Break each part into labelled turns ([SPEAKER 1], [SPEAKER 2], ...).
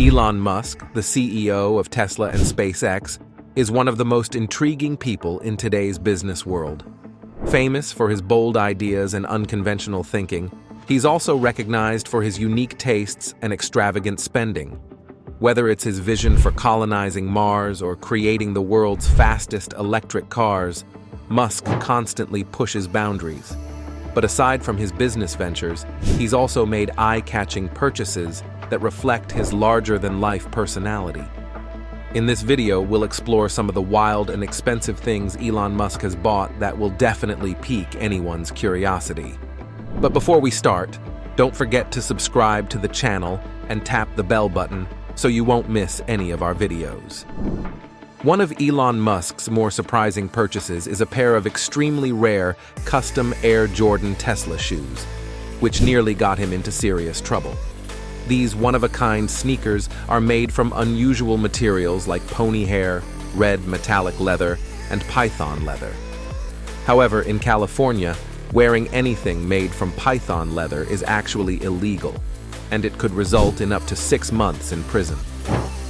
[SPEAKER 1] Elon Musk, the CEO of Tesla and SpaceX, is one of the most intriguing people in today's business world. Famous for his bold ideas and unconventional thinking, he's also recognized for his unique tastes and extravagant spending. Whether it's his vision for colonizing Mars or creating the world's fastest electric cars, Musk constantly pushes boundaries. But aside from his business ventures, he's also made eye-catching purchases that reflect his larger-than-life personality. In this video, we'll explore some of the wild and expensive things Elon Musk has bought that will definitely pique anyone's curiosity. But before we start, don't forget to subscribe to the channel and tap the bell button so you won't miss any of our videos. One of Elon Musk's more surprising purchases is a pair of extremely rare custom Air Jordan Tesla shoes, which nearly got him into serious trouble. These one-of-a-kind sneakers are made from unusual materials like pony hair, red metallic leather, and python leather. However, in California, wearing anything made from python leather is actually illegal, and it could result in up to 6 months in prison.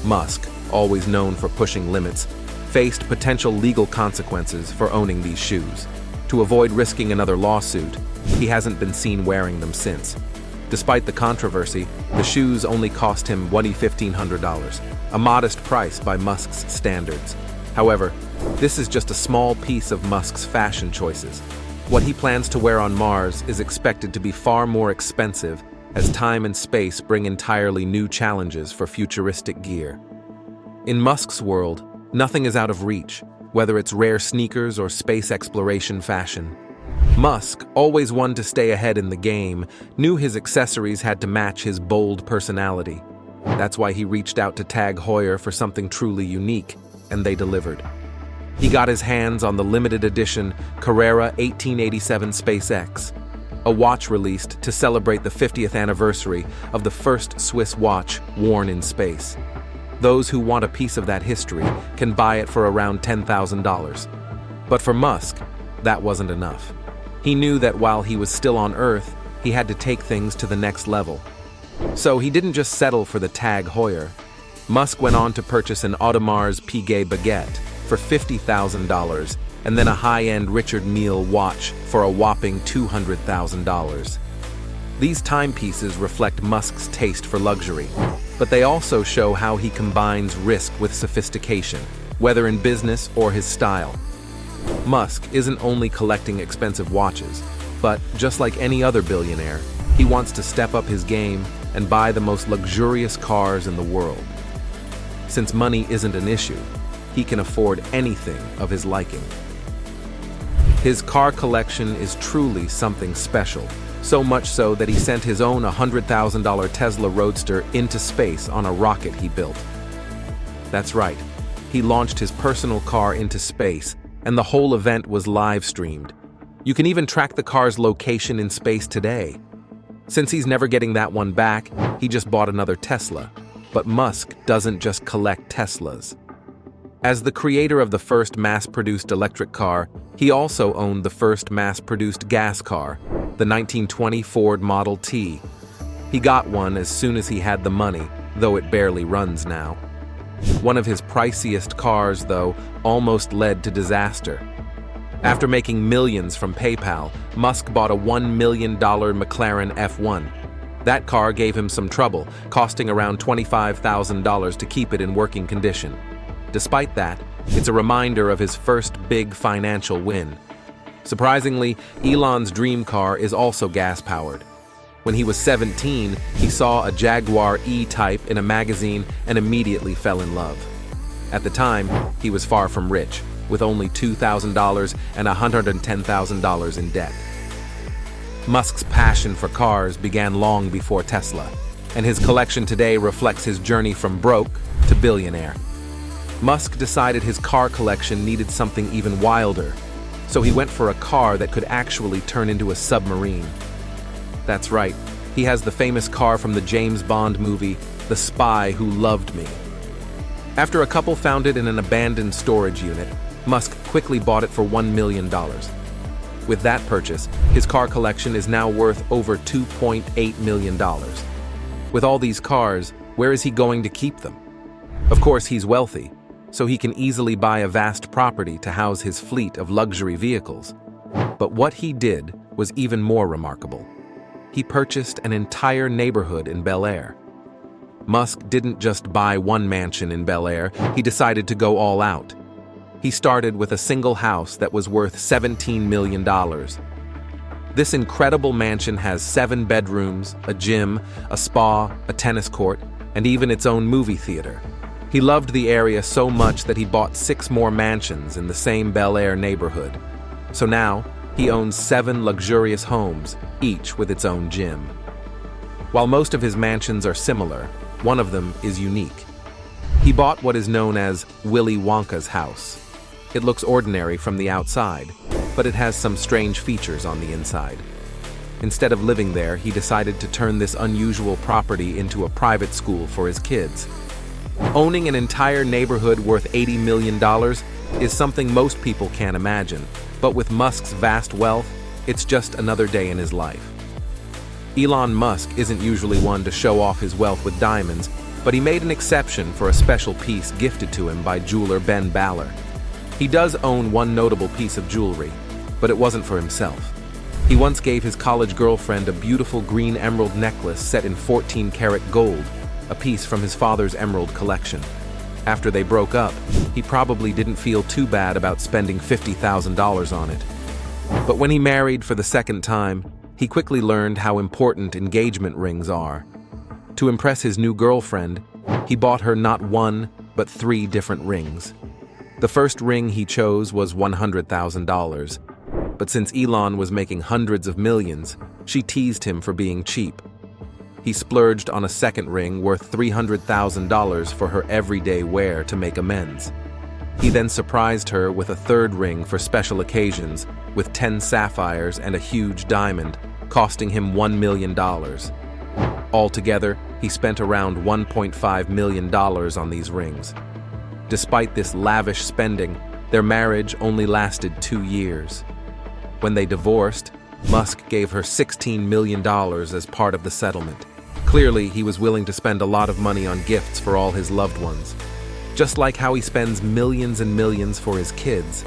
[SPEAKER 1] Musk, always known for pushing limits, faced potential legal consequences for owning these shoes. To avoid risking another lawsuit, he hasn't been seen wearing them since. Despite the controversy, the shoes only cost him $1,500, a modest price by Musk's standards. However, this is just a small piece of Musk's fashion choices. What he plans to wear on Mars is expected to be far more expensive, as time and space bring entirely new challenges for futuristic gear. In Musk's world, nothing is out of reach, whether it's rare sneakers or space exploration fashion. Musk, always one to stay ahead in the game, knew his accessories had to match his bold personality. That's why he reached out to Tag Heuer for something truly unique, and they delivered. He got his hands on the limited edition Carrera 1887 SpaceX, a watch released to celebrate the 50th anniversary of the first Swiss watch worn in space. Those who want a piece of that history can buy it for around $10,000. But for Musk, that wasn't enough. He knew that while he was still on Earth, he had to take things to the next level. So he didn't just settle for the Tag Heuer. Musk went on to purchase an Audemars Piguet baguette for $50,000 and then a high-end Richard Mille watch for a whopping $200,000. These timepieces reflect Musk's taste for luxury, but they also show how he combines risk with sophistication, whether in business or his style. Musk isn't only collecting expensive watches, but just like any other billionaire, he wants to step up his game and buy the most luxurious cars in the world. Since money isn't an issue, he can afford anything of his liking. His car collection is truly something special, so much so that he sent his own $100,000 Tesla Roadster into space on a rocket he built. That's right, he launched his personal car into space, and the whole event was live-streamed. You can even track the car's location in space today. Since he's never getting that one back, he just bought another Tesla. But Musk doesn't just collect Teslas. As the creator of the first mass-produced electric car, he also owned the first mass-produced gas car, the 1920 Ford Model T. He got one as soon as he had the money, though it barely runs now. One of his priciest cars, though, almost led to disaster. After making millions from PayPal, Musk bought a $1 million McLaren F1. That car gave him some trouble, costing around $25,000 to keep it in working condition. Despite that, it's a reminder of his first big financial win. Surprisingly, Elon's dream car is also gas-powered. When he was 17, he saw a Jaguar E-Type in a magazine and immediately fell in love. At the time, he was far from rich, with only $2,000 and $110,000 in debt. Musk's passion for cars began long before Tesla, and his collection today reflects his journey from broke to billionaire. Musk decided his car collection needed something even wilder, so he went for a car that could actually turn into a submarine. That's right, he has the famous car from the James Bond movie, The Spy Who Loved Me. After a couple found it in an abandoned storage unit, Musk quickly bought it for $1 million. With that purchase, his car collection is now worth over $2.8 million. With all these cars, Where is he going to keep them? Of course, he's wealthy, so he can easily buy a vast property to house his fleet of luxury vehicles. But what he did was even more remarkable. He purchased an entire neighborhood in Bel Air. Musk didn't just buy one mansion in Bel Air, he decided to go all out. He started with a single house that was worth $17 million. This incredible mansion has 7 bedrooms, a gym, a spa, a tennis court, and even its own movie theater. He loved the area so much that he bought 6 more mansions in the same Bel Air neighborhood. So now, he owns 7 luxurious homes, each with its own gym. While most of his mansions are similar, one of them is unique. He bought what is known as Willy Wonka's house. It looks ordinary from the outside, but it has some strange features on the inside. Instead of living there, he decided to turn this unusual property into a private school for his kids. Owning an entire neighborhood worth $80 million is something most people can't imagine, but with Musk's vast wealth, it's just another day in his life. Elon Musk isn't usually one to show off his wealth with diamonds, but he made an exception for a special piece gifted to him by jeweler Ben Baller. He does own one notable piece of jewelry, but it wasn't for himself. He once gave his college girlfriend a beautiful green emerald necklace set in 14-karat gold, a piece from his father's emerald collection. After they broke up, he probably didn't feel too bad about spending $50,000 on it. But when he married for the second time, he quickly learned how important engagement rings are. To impress his new girlfriend, he bought her not 1, but 3 different rings. The first ring he chose was $100,000, but since Elon was making hundreds of millions, she teased him for being cheap. He splurged on a second ring worth $300,000 for her everyday wear to make amends. He then surprised her with a third ring for special occasions, with 10 sapphires and a huge diamond, costing him $1 million. Altogether, he spent around $1.5 million on these rings. Despite this lavish spending, their marriage only lasted 2 years. When they divorced, Musk gave her $16 million as part of the settlement. Clearly, he was willing to spend a lot of money on gifts for all his loved ones, just like how he spends millions and millions for his kids.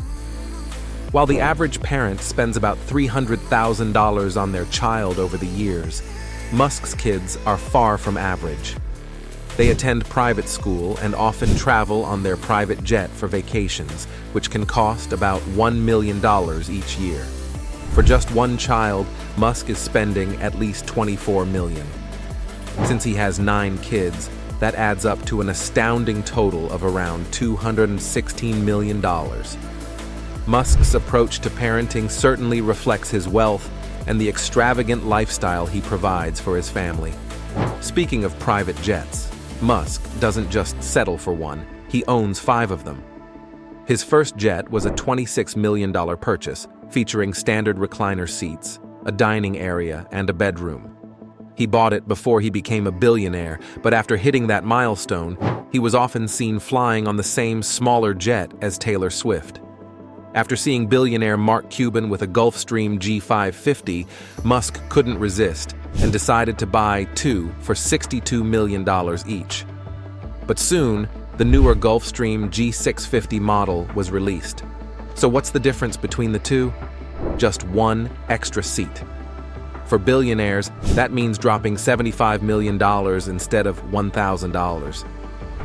[SPEAKER 1] While the average parent spends about $300,000 on their child over the years, Musk's kids are far from average. They attend private school and often travel on their private jet for vacations, which can cost about $1 million each year. For just one child, Musk is spending at least $24 million. Since he has 9 kids, that adds up to an astounding total of around $216 million. Musk's approach to parenting certainly reflects his wealth and the extravagant lifestyle he provides for his family. Speaking of private jets, Musk doesn't just settle for one, he owns 5 of them. His first jet was a $26 million purchase, featuring standard recliner seats, a dining area, and a bedroom. He bought it before he became a billionaire, but after hitting that milestone, he was often seen flying on the same smaller jet as Taylor Swift. After seeing billionaire Mark Cuban with a Gulfstream G550, Musk couldn't resist and decided to buy 2 for $62 million each. But soon, the newer Gulfstream G650 model was released. So what's the difference between the two? Just 1 extra seat. For billionaires, that means dropping $75 million instead of $1,000.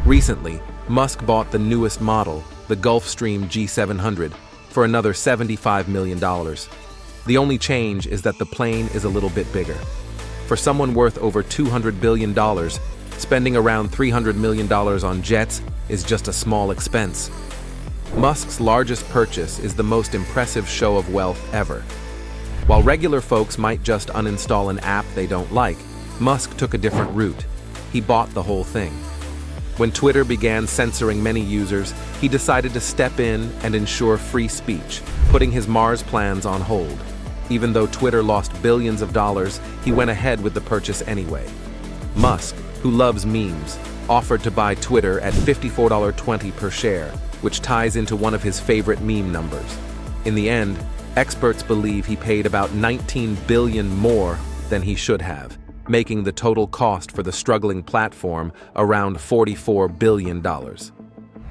[SPEAKER 1] Recently, Musk bought the newest model, the Gulfstream G700, for another $75 million. The only change is that the plane is a little bit bigger. For someone worth over $200 billion, spending around $300 million on jets is just a small expense. Musk's largest purchase is the most impressive show of wealth ever. While regular folks might just uninstall an app they don't like, Musk took a different route. He bought the whole thing. When Twitter began censoring many users, he decided to step in and ensure free speech, putting his Mars plans on hold. Even though Twitter lost billions of dollars, he went ahead with the purchase anyway. Musk, who loves memes, offered to buy Twitter at $54.20 per share, which ties into one of his favorite meme numbers. In the end, experts believe he paid about $19 billion more than he should have. making the total cost for the struggling platform around $44 billion.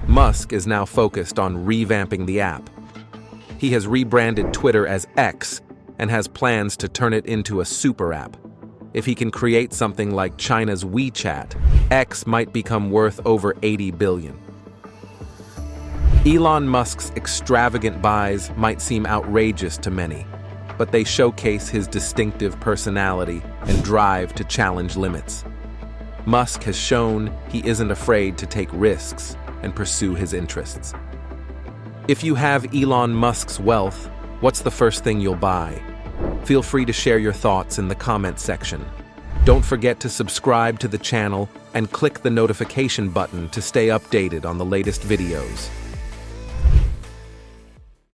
[SPEAKER 1] Musk is now focused on revamping the app. He has rebranded Twitter as X and has plans to turn it into a super app. If he can create something like China's WeChat, X might become worth over $80 billion. Elon Musk's extravagant buys might seem outrageous to many, but they showcase his distinctive personality and drive to challenge limits. Musk has shown he isn't afraid to take risks and pursue his interests. If you have Elon Musk's wealth, what's the first thing you'll buy? Feel free to share your thoughts in the comment section. Don't forget to subscribe to the channel and click the notification button to stay updated on the latest videos.